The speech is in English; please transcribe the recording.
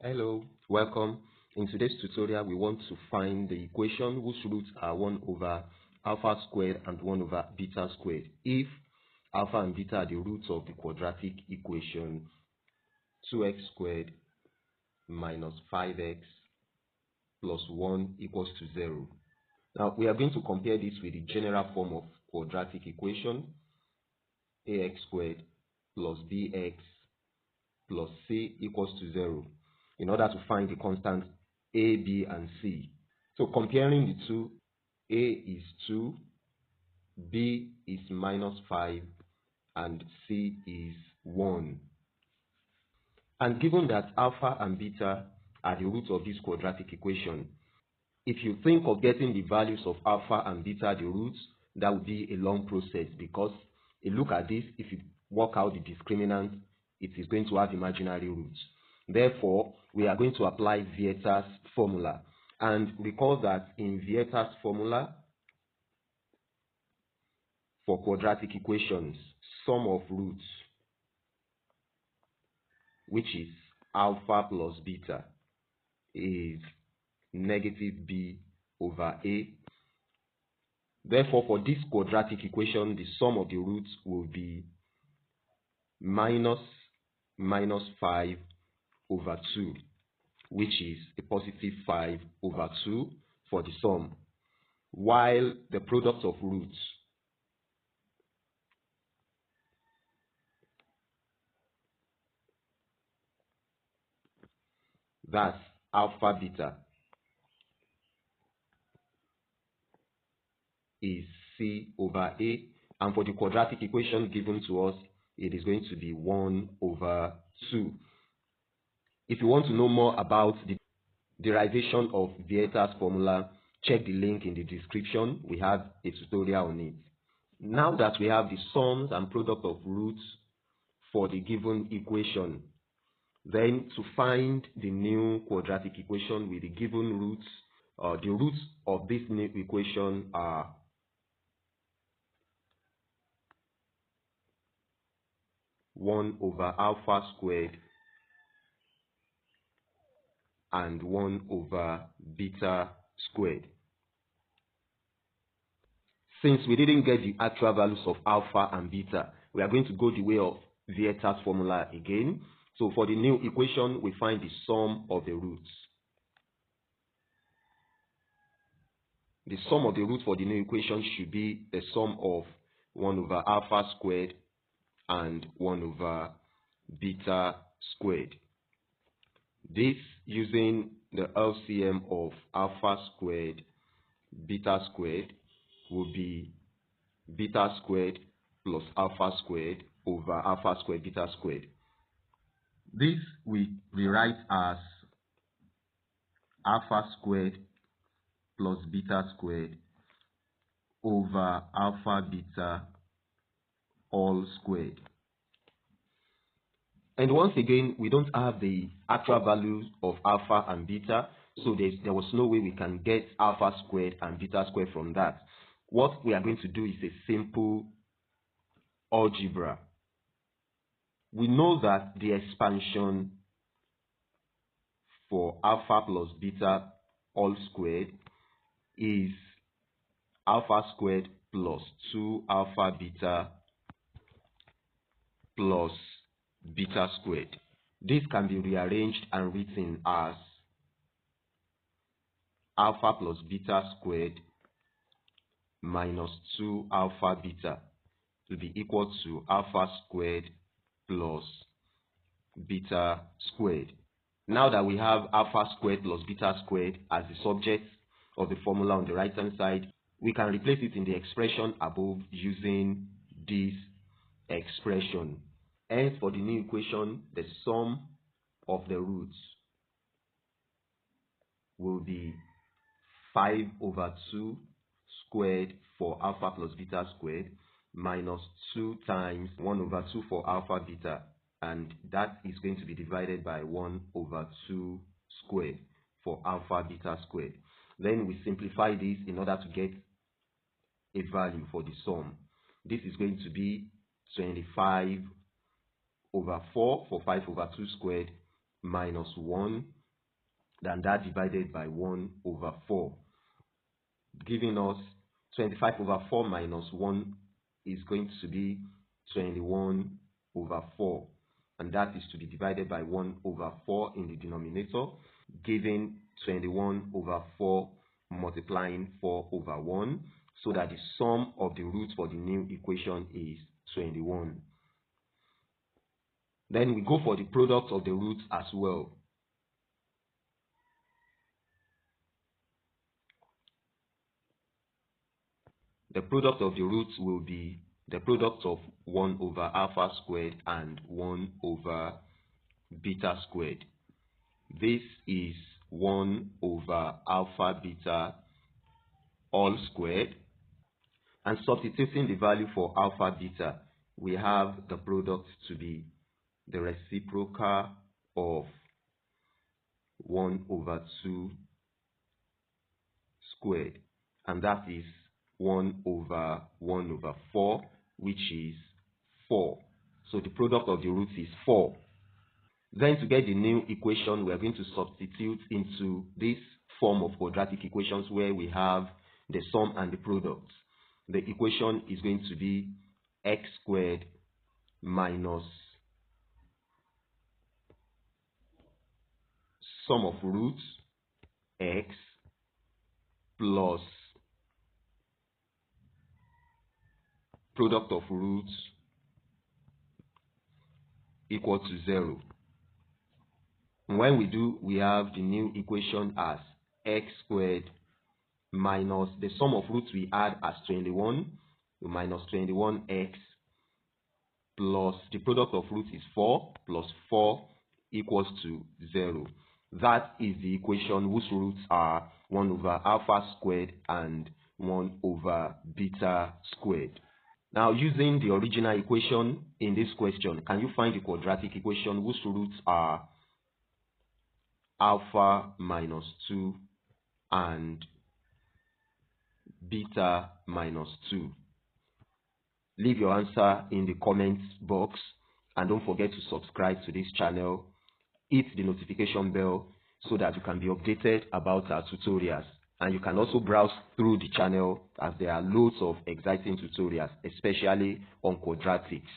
Hello, welcome. In today's tutorial, we want to find the equation whose roots are 1 over alpha squared and 1 over beta squared. If alpha and beta are the roots of the quadratic equation 2x squared minus 5x plus 1 equals to 0. Now, we are going to compare this with the general form of quadratic equation ax squared plus bx plus c equals to 0 in order to find the constants a, b, and c. So comparing the two, a is 2, b is minus 5, and c is 1. And given that alpha and beta are the roots of this quadratic equation, if you think of getting the values of alpha and beta, the roots, that would be a long process, because a look at this, if you work out the discriminant, it is going to have imaginary roots. Therefore, we are going to apply Vieta's formula. And recall that in Vieta's formula for quadratic equations, sum of roots, which is alpha plus beta, is negative b over a. Therefore, for this quadratic equation, the sum of the roots will be minus 5 over 2, which is a positive 5 over 2 for the sum, while the product of roots, that's alpha beta, is c over a, and for the quadratic equation given to us, it is going to be 1 over 2. If you want to know more about the derivation of Vieta's formula, check the link in the description. We have a tutorial on it. Now that we have the sums and product of roots for the given equation, then to find the new quadratic equation with the given roots, the roots of this new equation are 1 over alpha squared and 1 over beta squared. Since we didn't get the actual values of alpha and beta, we are going to go the way of Vieta's formula again. So for the new equation, we find the sum of the roots. The sum of the roots for the new equation should be the sum of 1 over alpha squared and 1 over beta squared. This using the LCM of alpha squared, beta squared, will be beta squared plus alpha squared over alpha squared, beta squared. This we rewrite as alpha squared plus beta squared over alpha beta all squared. And once again, we don't have the actual values of alpha and beta, so there was no way we can get alpha squared and beta squared from that. What we are going to do is a simple algebra. We know that the expansion for alpha plus beta all squared is alpha squared plus 2 alpha beta plus beta squared. This can be rearranged and written as alpha plus beta squared minus 2 alpha beta to be equal to alpha squared plus beta squared. Now that we have alpha squared plus beta squared as the subject of the formula on the right hand side, we can replace it in the expression above using this expression. Hence, for the new equation, the sum of the roots will be 5 over 2 squared for alpha plus beta squared minus 2 times 1 over 2 for alpha beta, and that is going to be divided by 1 over 2 squared for alpha beta squared. Then we simplify this in order to get a value for the sum. This is going to be 25 over 4 for 5 over 2 squared minus 1, then that divided by 1 over 4, giving us 25 over 4 minus 1 is going to be 21 over 4, and that is to be divided by 1 over 4 in the denominator, giving 21 over 4 multiplying 4 over 1, so that the sum of the roots for the new equation is 21. Then we go for the product of the roots as well. The product of the roots will be the product of 1 over alpha squared and 1 over beta squared. This is 1 over alpha beta all squared. And substituting the value for alpha beta, we have the product to be the reciprocal of 1 over 2 squared, and that is 1 over 4, which is 4. So the product of the roots is 4. Then to get the new equation, we are going to substitute into this form of quadratic equations where we have the sum and the product. The equation is going to be x squared minus sum of roots x plus product of roots equal to 0. When we do, we have the new equation as x squared minus the sum of roots we add as 21 minus 21x plus the product of roots is 4 plus 4 equals to 0. That is the equation whose roots are 1 over alpha squared and 1 over beta squared. Now, using the original equation in this question, can you find the quadratic equation whose roots are alpha minus 2 and beta minus 2? Leave your answer in the comments box, and don't forget to subscribe to this channel. Hit the notification bell so that you can be updated about our tutorials, and you can also browse through the channel as there are loads of exciting tutorials, especially on quadratics.